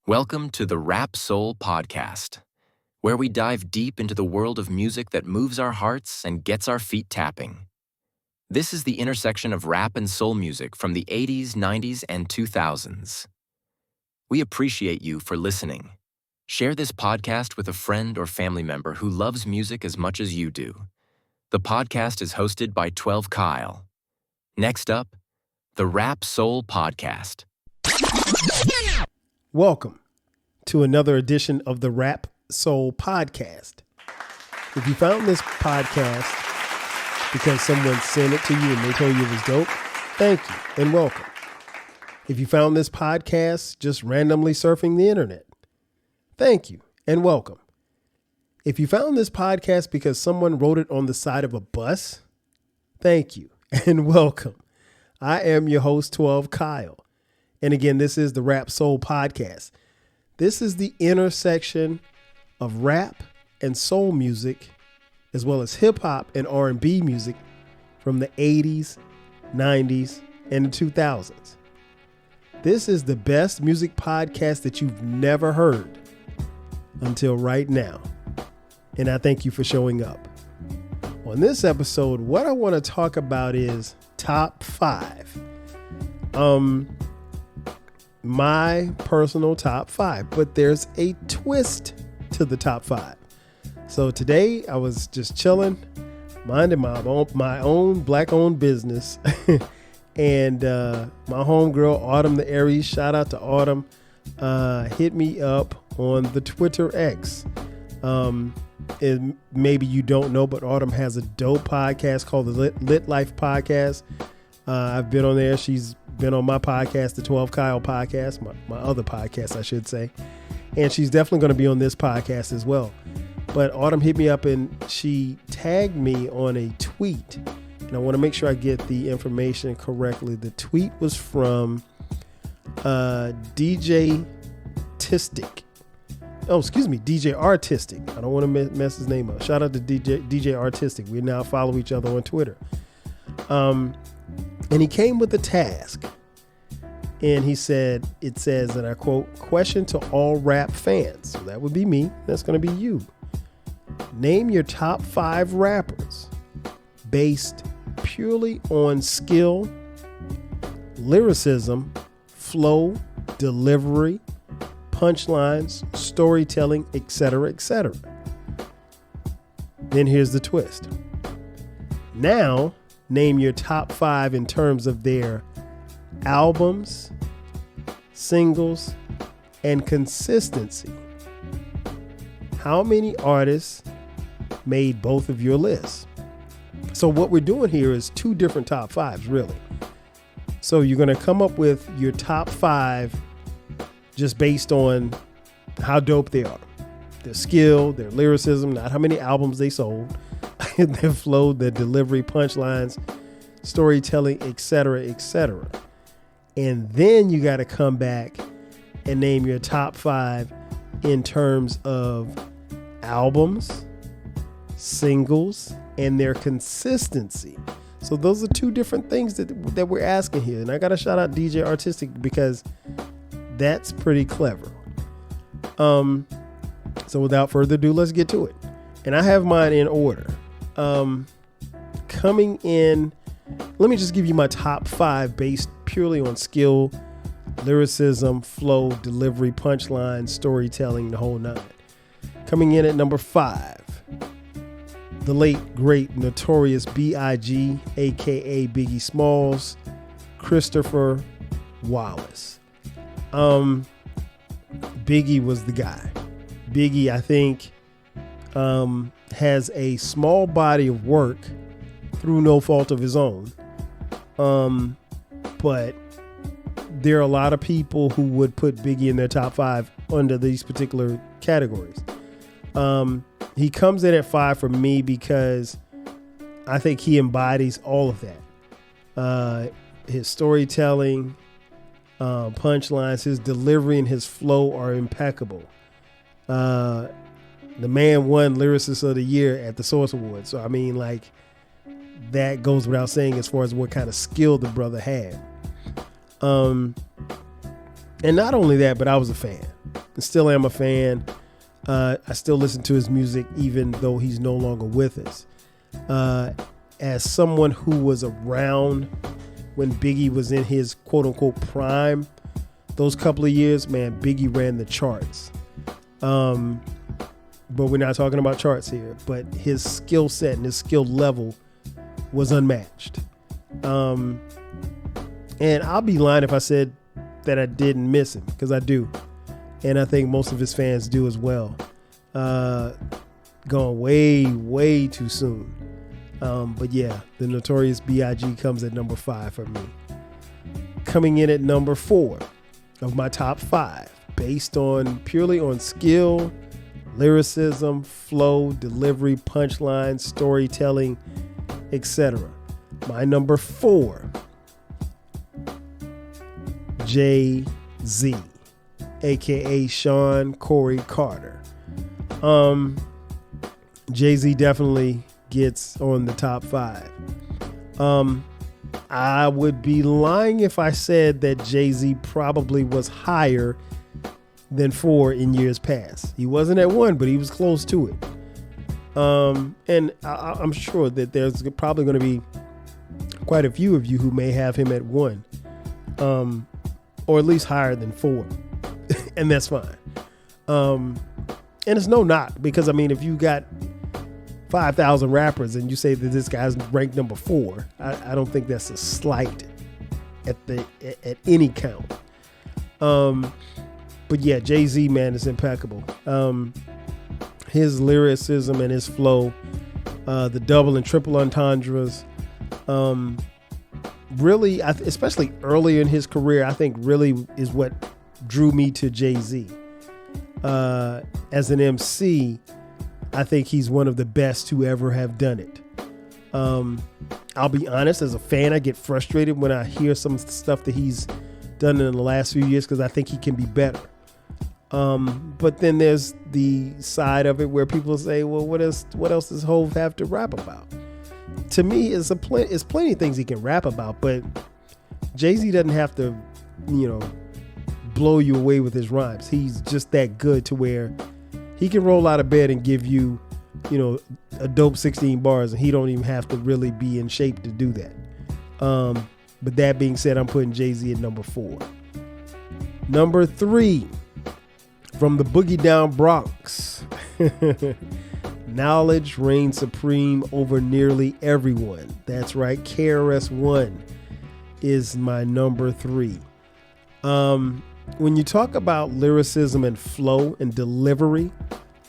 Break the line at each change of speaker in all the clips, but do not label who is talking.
Welcome to the Rap Soul Podcast, where we dive deep into the world of music that moves our hearts and gets our feet tapping. This is the intersection of rap and soul music from the 80s, 90s, and 2000s. We appreciate you for listening. Share this podcast with a friend or family member who loves music as much as you do. The podcast is hosted by 12 Kyle. Next up, the Rap Soul Podcast.
Welcome to another edition of the Rap Soul Podcast. If you found this podcast because someone sent it to you and they told you it was dope, thank you and welcome. If you found this podcast just randomly surfing the internet, thank you and welcome. If you found this podcast because someone wrote it on the side of a bus, thank you and welcome. I am your host, 12 Kyle. And again, this is the Rap Soul Podcast. This is the intersection of rap and soul music, as well as hip hop and R&B music from the 80s, 90s, and the 2000s. This is the best music podcast that you've never heard until right now. And I thank you for showing up. On this episode, what I want to talk about is top 5. My personal top 5, but there's a twist to the top 5. So today I was just chilling, minding my own black-owned business, and my homegirl Autumn the Aries, shout out to Autumn, hit me up on the Twitter X. And maybe you don't know, but Autumn has a dope podcast called the Lit Life Podcast. I've been on there. She's been on my podcast, the 12 Kyle podcast, my other podcast, I should say. And she's definitely going to be on this podcast as well. But Autumn hit me up and she tagged me on a tweet. And I want to make sure I get the information correctly. The tweet was from DJ Tistic. Oh, excuse me, DJ Artistic. I don't want to mess his name up. Shout out to DJ Artistic. We now follow each other on Twitter. And he came with a task. And he said, it says, and I quote, question to all rap fans. So that would be me. That's going to be you. Name your top 5 rappers based purely on skill, lyricism, flow, delivery, punchlines, storytelling, etc., etc. Then here's the twist. Now, name your top 5 in terms of their albums, singles, and consistency. How many artists made both of your lists? So what we're doing here is 2 different top 5s, really. So you're going to come up with your top 5 just based on how dope they are. Their skill, their lyricism, not how many albums they sold, their flow, their delivery, punchlines, storytelling, etc., etc. And then you got to come back and name your top 5 in terms of albums, singles, and their consistency. So those are 2 different things that we're asking here. And I got to shout out DJ Artistic because that's pretty clever. So without further ado, let's get to it. And I have mine in order. Coming in, let me just give you my top 5 based purely on skill, lyricism, flow, delivery, punchline, storytelling, the whole 9. Coming in at number 5, the late, great, notorious B.I.G., a.k.a. Biggie Smalls, Christopher Wallace. Biggie was the guy. Biggie, I think, has a small body of work through no fault of his own. But there are a lot of people who would put Biggie in their top 5 under these particular categories. He comes in at 5 for me because I think he embodies all of that. His storytelling, punchlines, his delivery, and his flow are impeccable. The man won Lyricist of the Year at the Source Awards. So, I mean, like, that goes without saying as far as what kind of skill the brother had. And not only that, but I was a fan. and still am a fan. I still listen to his music even though he's no longer with us. As someone who was around when Biggie was in his quote unquote prime, those couple of years, man, Biggie ran the charts. But we're not talking about charts here, but his skill set and his skill level was unmatched. And I'll be lying if I said that I didn't miss him, because I do. And I think most of his fans do as well. Gone way, way too soon. But yeah, the Notorious B.I.G. comes at number 5 for me. Coming in at number 4 of my top 5, based purely on skill, lyricism, flow, delivery, punchline, storytelling, etc. My number 4, Jay-Z, aka Sean Corey Carter. Jay-Z definitely gets on the top 5. I would be lying if I said that Jay-Z probably was higher than 4 in years past. He wasn't at 1, but he was close to it. And I'm sure that there's probably going to be quite a few of you who may have him at 1, or at least higher than 4. And that's fine. And it's no knock, because I mean, if you got 5,000 rappers and you say that this guy's ranked number 4, I don't think that's a slight at any count. But yeah, Jay-Z, man, is impeccable. His lyricism and his flow, the double and triple entendres, really, especially early in his career, I think really is what drew me to Jay-Z. As an MC, I think he's one of the best to ever have done it. I'll be honest, as a fan, I get frustrated when I hear some stuff that he's done in the last few years, because I think he can be better. But then there's the side of it where people say, well, what else does Hov have to rap about? To me, it's plenty of things he can rap about, but Jay-Z doesn't have to, blow you away with his rhymes. He's just that good to where he can roll out of bed and give you, a dope 16 bars, and he don't even have to really be in shape to do that. But that being said, I'm putting Jay-Z at number 4. Number 3, from the Boogie Down Bronx, knowledge reigns supreme over nearly everyone. That's right, KRS-One is my number 3. When you talk about lyricism and flow and delivery,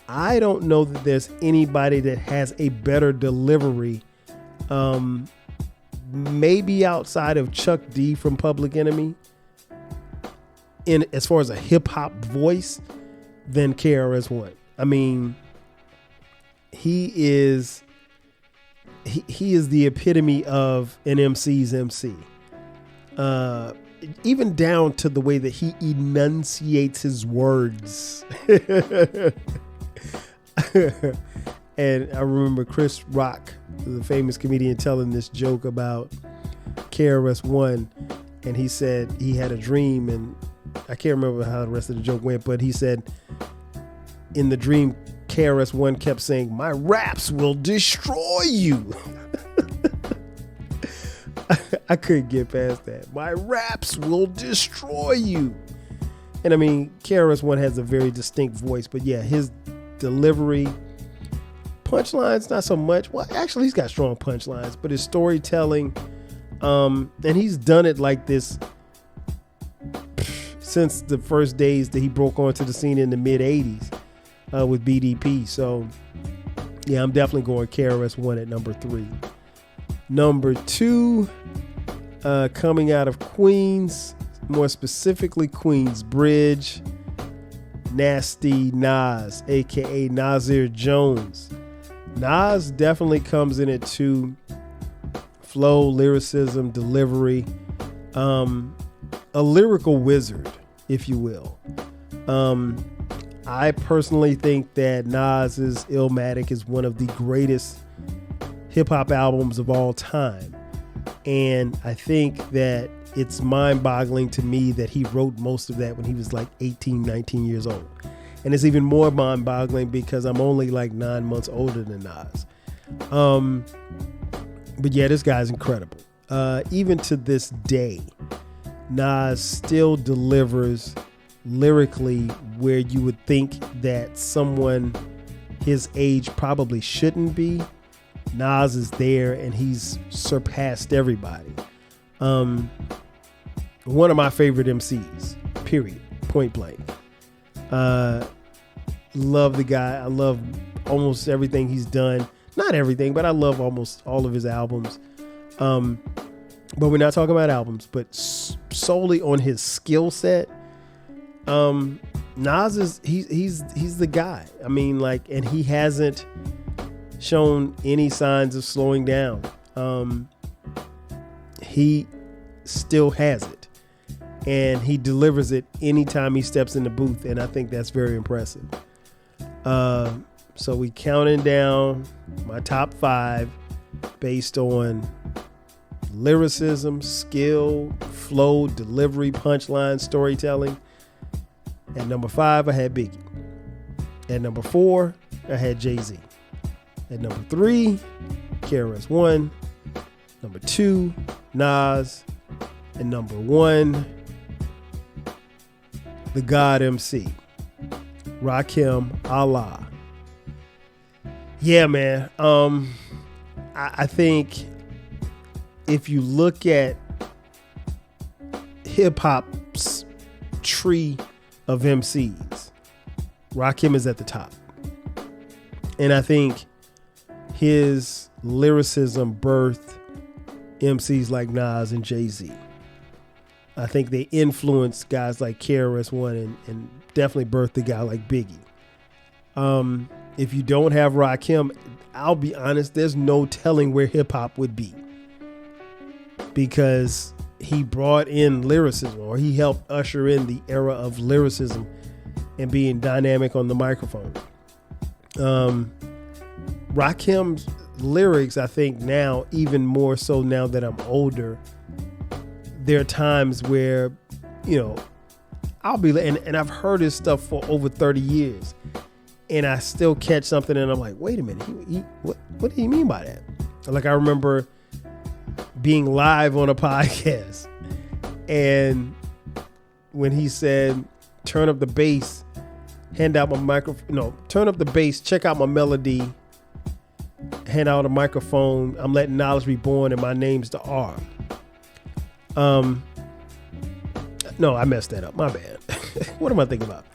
I don't know that there's anybody that has a better delivery, maybe outside of Chuck D from Public Enemy, in as far as a hip hop voice, than KRS-One. I mean, he is the epitome of an MC's MC. Even down to the way that he enunciates his words. And I remember Chris Rock, the famous comedian, telling this joke about KRS-One, and he said he had a dream, and I can't remember how the rest of the joke went, but he said in the dream, KRS-One kept saying, "My raps will destroy you." I couldn't get past that. "My raps will destroy you." And I mean, KRS-One has a very distinct voice, but yeah, his delivery, punchlines, not so much. Well, actually, he's got strong punchlines, but his storytelling, and he's done it like this since the first days that he broke onto the scene in the mid 80s with BDP. So yeah, I'm definitely going KRS-One at number 3. Number 2, coming out of Queens, more specifically Queensbridge, Nasty Nas, aka Nasir Jones. Nas definitely comes in at 2. Flow, lyricism, delivery, a lyrical wizard, if you will. I personally think that Nas's Illmatic is one of the greatest hip hop albums of all time. And I think that it's mind-boggling to me that he wrote most of that when he was like 18, 19 years old. And it's even more mind-boggling because I'm only like 9 months older than Nas. But yeah, this guy's incredible. Even to this day, Nas still delivers lyrically where you would think that someone his age probably shouldn't be. Nas is there and he's surpassed everybody. One of my favorite MCs, period, point blank. Love the guy. I love almost everything he's done. Not everything, but I love almost all of his albums. But we're not talking about albums, but solely on his skill set. Nas is he's the guy. I mean, like, and he hasn't shown any signs of slowing down. He still has it, and he delivers it anytime he steps in the booth, and I think that's very impressive. So we counting down my top 5 based on lyricism, skill, flow, delivery, punchline, storytelling. At number 5, I had Biggie. At number 4, I had Jay-Z. At number 3, KRS-One. Number 2, Nas. And number 1, the God MC, Rakim Allah. Yeah, man. I think if you look at hip hop's tree of MCs, Rakim is at the top. And I think his lyricism birthed MCs like Nas and Jay-Z. I think they influenced guys like KRS-One and definitely birthed a guy like Biggie. If you don't have Rakim, I'll be honest, there's no telling where hip hop would be, because he brought in lyricism, or he helped usher in the era of lyricism and being dynamic on the microphone. Rakim's lyrics, I think now, even more so now that I'm older, there are times where, I'll be, and I've heard his stuff for over 30 years, and I still catch something and I'm like, wait a minute, what do you mean by that? Like, I remember being live on a podcast, and when he said, turn up the bass, hand out my microphone, turn up the bass, check out my melody, hand out a microphone, I'm letting knowledge be born, and my name's the R. No, I messed that up. My bad. What am I thinking about?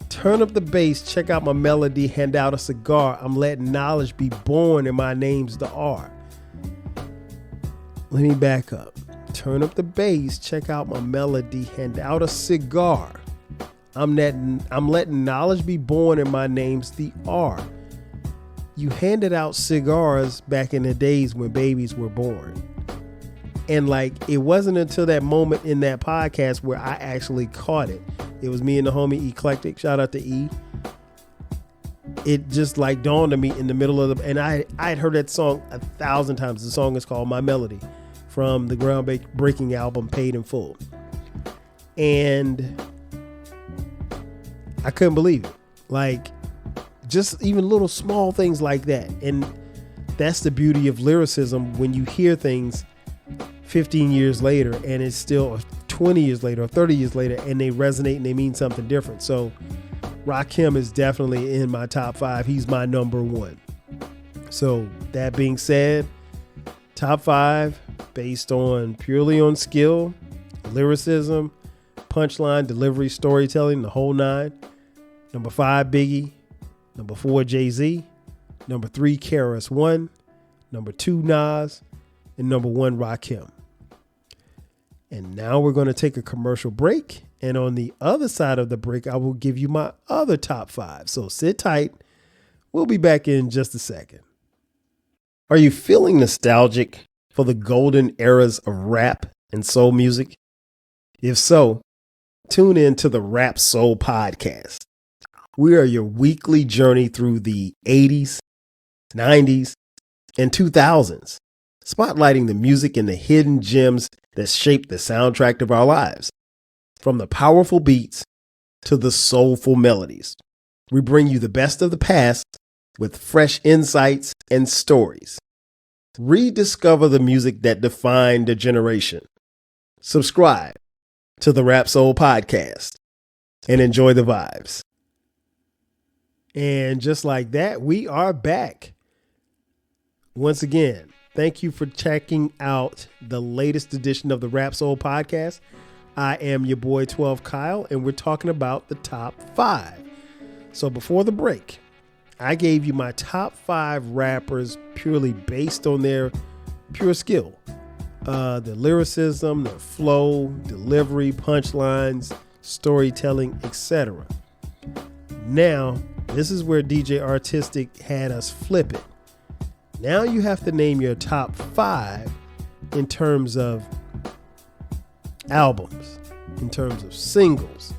Turn up the bass, check out my melody, hand out a cigar. I'm letting knowledge be born, and my name's the R. Let me back up. Turn up the bass, check out my melody, hand out a cigar. I'm letting knowledge be born, and my name's the R. You handed out cigars back in the days when babies were born. And like, it wasn't until that moment in that podcast where I actually caught it. It was me and the homie Eclectic. Shout out to E. It just like dawned on me in the middle of and I had heard that song 1,000 times. The song is called My Melody from the groundbreaking album Paid in Full. And I couldn't believe it. Like, just even little small things like that. And that's the beauty of lyricism, when you hear things 15 years later and it's still 20 years later or 30 years later and they resonate and they mean something different. So Rakim is definitely in my top 5. He's my number 1. So that being said, top 5 based on purely on skill, lyricism, punchline, delivery, storytelling, the whole 9. Number 5, Biggie. Number 4, Jay-Z. Number 3, KRS-One. Number 2, Nas. And number 1, Rakim. And now we're going to take a commercial break. And on the other side of the break, I will give you my other top 5. So sit tight. We'll be back in just a second. Are you feeling nostalgic for the golden eras of rap and soul music? If so, tune in to the Rap Soul Podcast. We are your weekly journey through the 80s, 90s, and 2000s, spotlighting the music and the hidden gems that shaped the soundtrack of our lives. From the powerful beats to the soulful melodies, we bring you the best of the past with fresh insights and stories. Rediscover the music that defined a generation. Subscribe to the Rap Soul Podcast and enjoy the vibes. And just like that, we are back. Once again, thank you for checking out the latest edition of the Rap Soul Podcast. I am your boy 12 Kyle, and we're talking about the top 5. So before the break, I gave you my top 5 rappers purely based on their pure skill. Their lyricism, their flow, delivery, punchlines, storytelling, etc. Now, this is where DJ Artistic had us flip it. Now you have to name your top 5 in terms of albums, in terms of singles,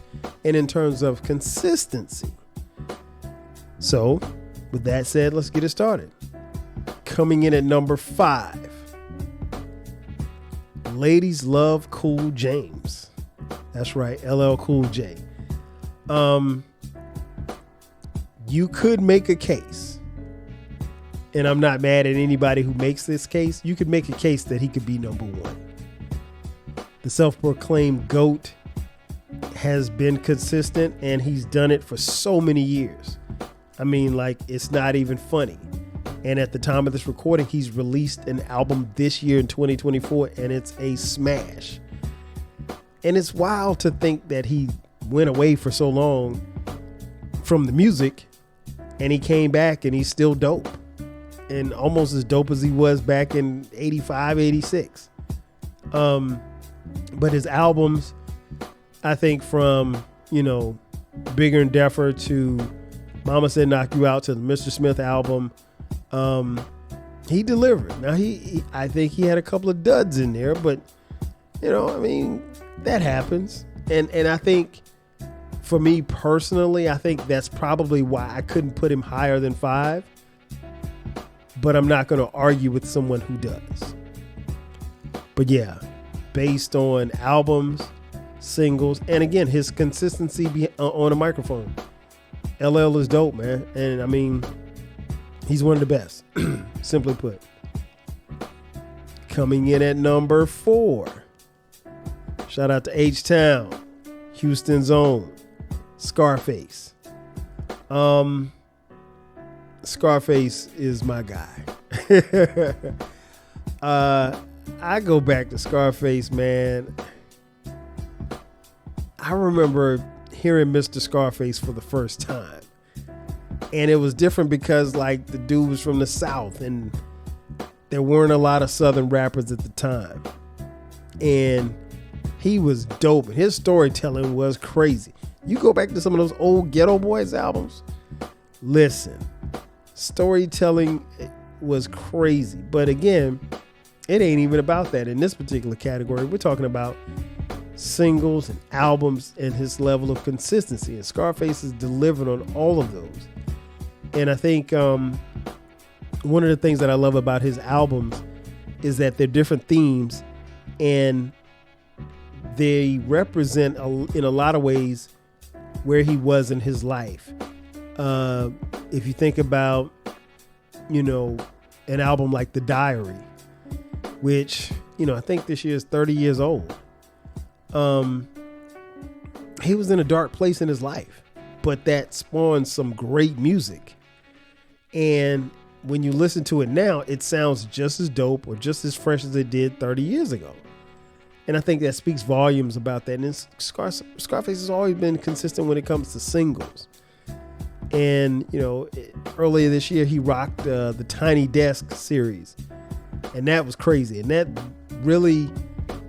and in terms of consistency. So, with that said, let's get it started. Coming in at number 5, Ladies Love Cool James. That's right, LL Cool J. You could make a case, and I'm not mad at anybody who makes this case. You could make a case that he could be number 1. The self-proclaimed GOAT has been consistent, and he's done it for so many years. I mean, like, it's not even funny. And at the time of this recording, he's released an album this year in 2024, and it's a smash. And it's wild to think that he went away for so long from the music, and he came back and he's still dope. And almost as dope as he was back in 85, 86. But his albums, I think from, Bigger and Deffer to Mama Said Knock You Out to the Mr. Smith album, he delivered. Now, I think he had a couple of duds in there, but, that happens. And I think, for me personally, I think that's probably why I couldn't put him higher than 5. But I'm not going to argue with someone who does. But yeah, based on albums, singles, and again, his consistency on a microphone. LL is dope, man. And he's one of the best, simply put. Coming in at number 4. Shout out to H-Town, Houston's own, Scarface. Scarface is my guy. I go back to Scarface, man. I remember hearing Mr. Scarface for the first time. And it was different because, like, the dude was from the South and there weren't a lot of Southern rappers at the time. And he was dope. And his storytelling was crazy. You go back to some of those old Ghetto Boys albums. Listen, storytelling was crazy. But again, it ain't even about that in this particular category. We're talking about singles and albums and his level of consistency. And Scarface has delivered on all of those. And I think one of the things that I love about his albums is that they're different themes and they represent in a lot of ways where he was in his life. If you think about, an album like The Diary, which, I think this year is 30 years old. He was in a dark place in his life, but that spawned some great music. And when you listen to it now, it sounds just as dope or just as fresh as it did 30 years ago. And I think that speaks volumes about that. And Scarface has always been consistent when it comes to singles. And, earlier this year, he rocked the Tiny Desk series. And that was crazy. And that really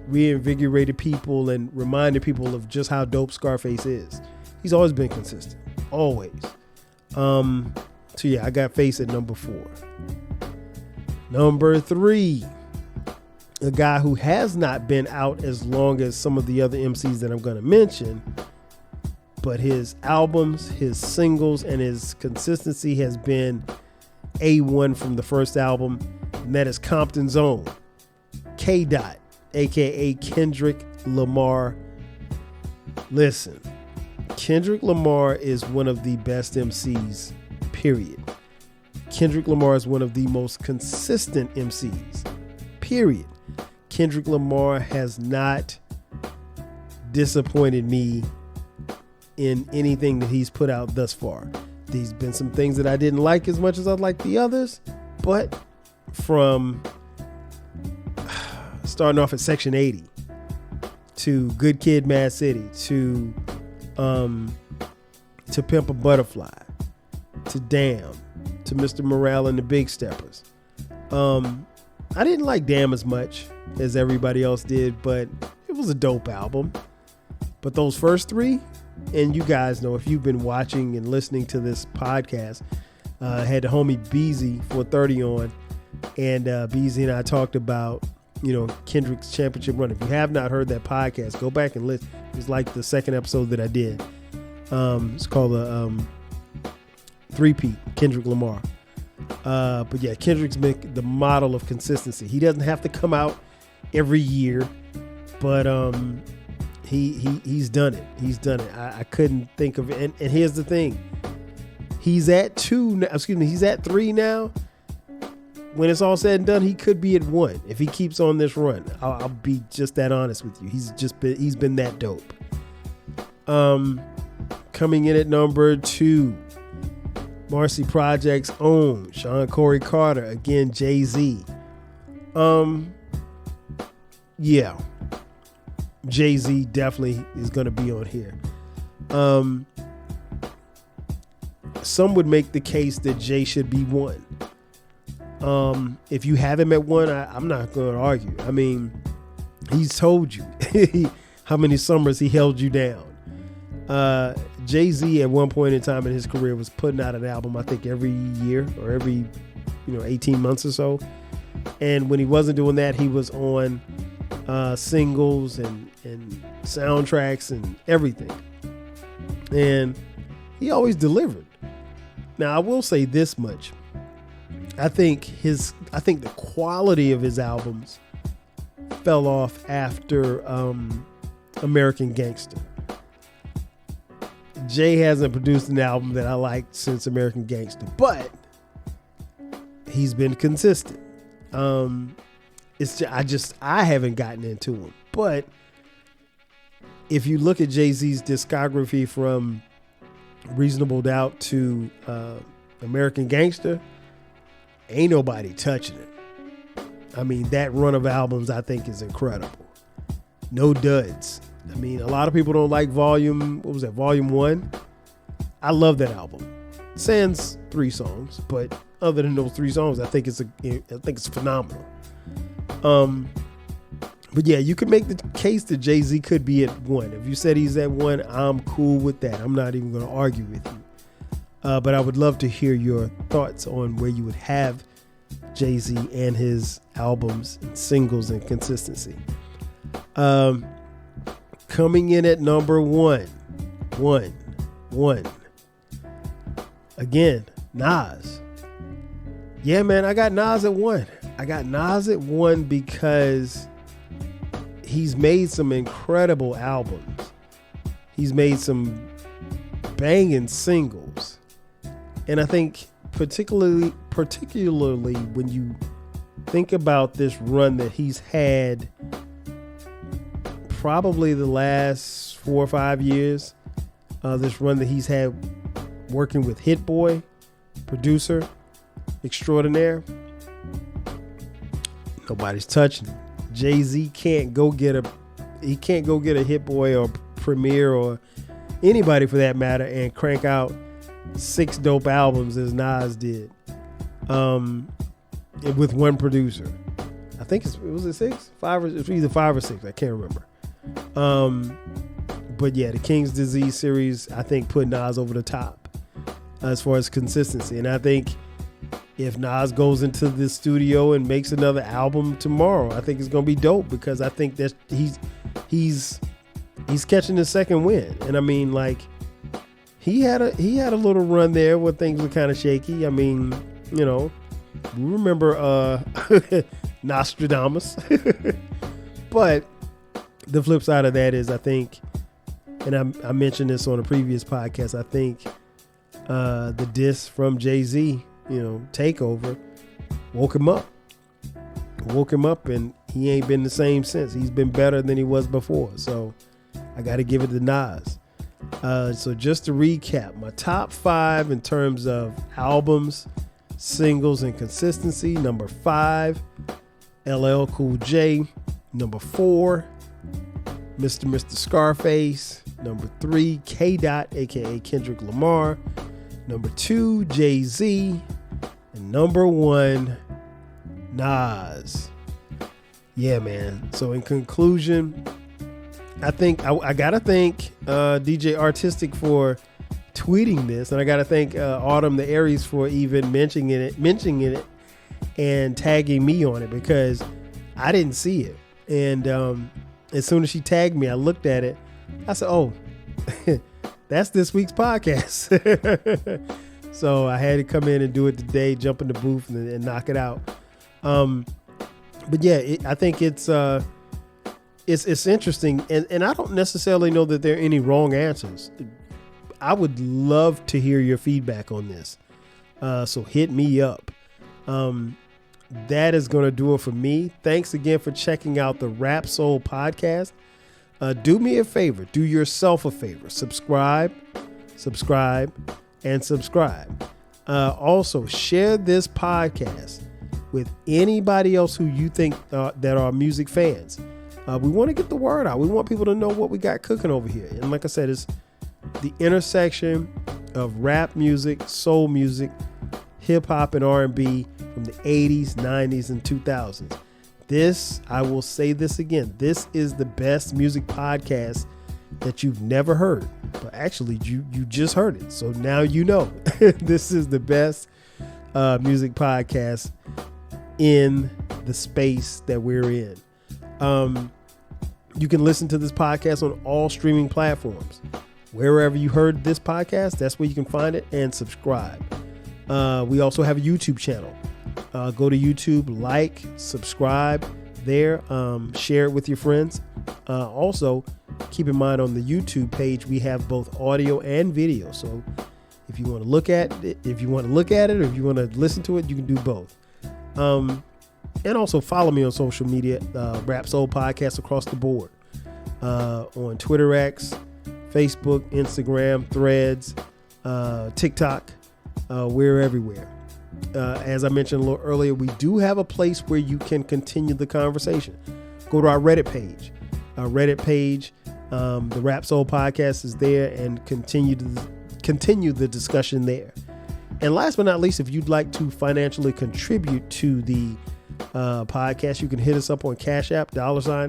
reinvigorated people and reminded people of just how dope Scarface is. He's always been consistent. Always. So yeah, I got Face at number 4. Number 3, a guy who has not been out as long as some of the other MCs that I'm going to mention, but his albums, his singles, and his consistency has been A1 from the first album, and that is Compton's own K. Dot, aka Kendrick Lamar. Listen, Kendrick Lamar is one of the best MCs, period. Kendrick Lamar is one of the most consistent MCs, period. Kendrick Lamar has not disappointed me in anything that he's put out thus far. There's been some things that I didn't like as much as I like the others, but from starting off at Section 80 to Good Kid, Mad City to Pimp a Butterfly to Damn to Mr. Morale and the Big Steppers. I didn't like Damn as much as everybody else did, but it was a dope album. But those first three, and you guys know if you've been watching and listening to this podcast, had the homie Beezy 430 on, and Beezy and I talked about, Kendrick's championship run. If you have not heard that podcast, go back and listen. It's like the second episode that I did. It's called a three-peat, Kendrick Lamar. But yeah, Kendrick's been the model of consistency. He doesn't have to come out every year, but he's done it. He's done it. I couldn't think of it. And here's the thing. He's at he's at 3 now. When it's all said and done, he could be at 1 if he keeps on this run. I'll be just that honest with you. He's been that dope. Coming in at number 2, Marcy Project's own Sean Corey Carter, again Jay-Z. Yeah, Jay-Z definitely is going to be on here. Some would make the case that Jay should be 1. If you have him at 1, I'm not going to argue. I mean, he's told you how many summers he held you down. Jay-Z at one point in time in his career was putting out an album, I think every year or every 18 months or so. And when he wasn't doing that, he was on singles and soundtracks and everything. And he always delivered. Now, I will say this much. I think the quality of his albums fell off after American Gangster. Jay hasn't produced an album that I liked since American Gangster, but he's been consistent. It's just, I haven't gotten into him. But if you look at Jay-Z's discography from Reasonable Doubt to American Gangster, ain't nobody touching it. I mean, that run of albums I think is incredible. No duds. I mean, a lot of people don't like Volume 1. I love that album. Sans 3 songs, but other than those 3 songs, I think it's phenomenal. But yeah, you can make the case that Jay-Z could be at 1. If you said he's at 1, I'm cool with that. I'm not even going to argue with you. But I would love to hear your thoughts on where you would have Jay-Z and his albums and singles and consistency. Coming in at number 1. Again, Nas. Yeah, man, I got Nas at 1. I got Nas at 1 because he's made some incredible albums. He's made some banging singles. And I think particularly when you think about this run that he's had probably the last 4 or 5 years, this run that he's had working with Hit Boy, producer extraordinaire, nobody's touching him. Jay-Z can't go get a Hit Boy or Premier or anybody for that matter and crank out 6 dope albums as Nas did, with one producer. I think it was 6, 5, or it's either 5 or 6. I can't remember. But yeah, the King's Disease series, I think, put Nas over the top as far as consistency. And I think if Nas goes into the studio and makes another album tomorrow, I think it's gonna be dope because I think that he's catching his second wind. And I mean, like, he had a little run there where things were kind of shaky. I mean, we remember Nostradamus. But the flip side of that is, I think, and I mentioned this on a previous podcast, I think the diss from Jay-Z, Takeover, woke him up, and he ain't been the same since. He's been better than he was before. So I got to give it to Nas. So just to recap, my top 5 in terms of albums, singles, and consistency. Number 5, LL Cool J. Number 4, Mr. Scarface. Number 3, K-Dot, aka Kendrick Lamar. Number 2, Jay-Z. And number 1, Nas. Yeah, man. So in conclusion, I think I gotta thank DJ Artistic for tweeting this, and I gotta thank Autumn the Aries for even mentioning it and tagging me on it, because I didn't see it. And as soon as she tagged me, I looked at it. I said, "Oh, that's this week's podcast." So I had to come in and do it today, jump in the booth and knock it out. But yeah, I think it's interesting, and I don't necessarily know that there are any wrong answers. I would love to hear your feedback on this. So hit me up. That is going to do it for me. Thanks again for checking out the Rap Soul podcast. Do me a favor. Do yourself a favor. Subscribe, and subscribe. Also, share this podcast with anybody else who you think that are music fans. We want to get the word out. We want people to know what we got cooking over here. And like I said, it's the intersection of rap music, soul music, hip hop, and R&B from the 80s, 90s, and 2000s. This, I will say this again, this is the best music podcast that you've never heard. But actually, you just heard it. So now you know. This is the best music podcast in the space that we're in. You can listen to this podcast on all streaming platforms. Wherever you heard this podcast, that's where you can find it, and subscribe. We also have a YouTube channel. Go to YouTube, like, subscribe there, share it with your friends. Also, keep in mind on the YouTube page, we have both audio and video. So if you want to look at it, or if you want to listen to it, you can do both. And also follow me on social media, Rap Soul Podcast across the board. On Twitter X, Facebook, Instagram, Threads, TikTok. We're everywhere. As I mentioned a little earlier, we do have a place where you can continue the conversation. Go to our Reddit page. Our Reddit page, the Rap Soul Podcast is there, and continue the discussion there. And last but not least, if you'd like to financially contribute to the podcast, you can hit us up on Cash App, $TWELVEKYLE.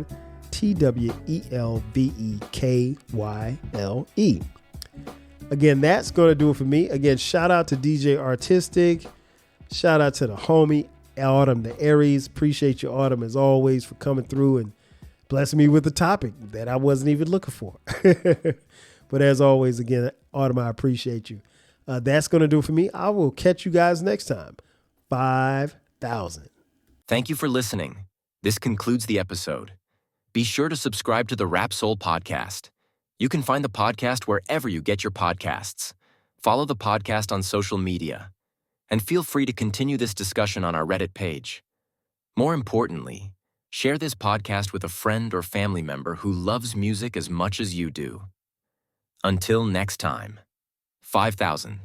Again, that's going to do it for me. Again, shout out to DJ Artistic. Shout out to the homie, Autumn the Aries. Appreciate you, Autumn, as always, for coming through and blessing me with a topic that I wasn't even looking for. But as always, again, Autumn, I appreciate you. That's going to do it for me. I will catch you guys next time. 5,000.
Thank you for listening. This concludes the episode. Be sure to subscribe to the Rap Soul Podcast. You can find the podcast wherever you get your podcasts. Follow the podcast on social media. And feel free to continue this discussion on our Reddit page. More importantly, share this podcast with a friend or family member who loves music as much as you do. Until next time, 5,000.